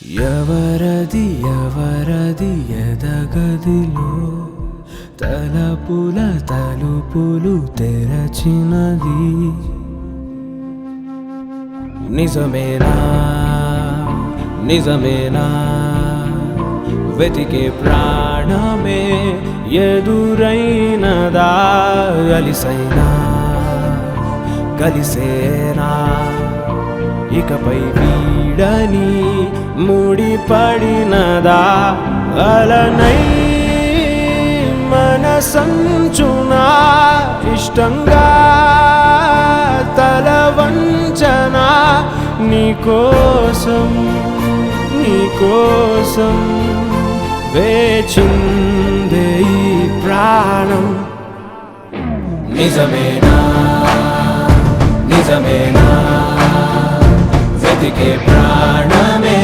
ఎవరది ఎవరది ఎదగదిలో తలపుల తలుపులు తెరచినది నిజమేనా నిజమేనా వెతికే ప్రాణమే ఎదురైనదా అలిసైనా కలిసేనా ఇకపై వీడని ముడిపడినదా అలనై మనసంచునా ఇష్టంగా తల వంచనా నీకోసం వేచిందే ఈ ప్రాణం నిజమేనా నిజమేనా వెతికే ప్రాణమే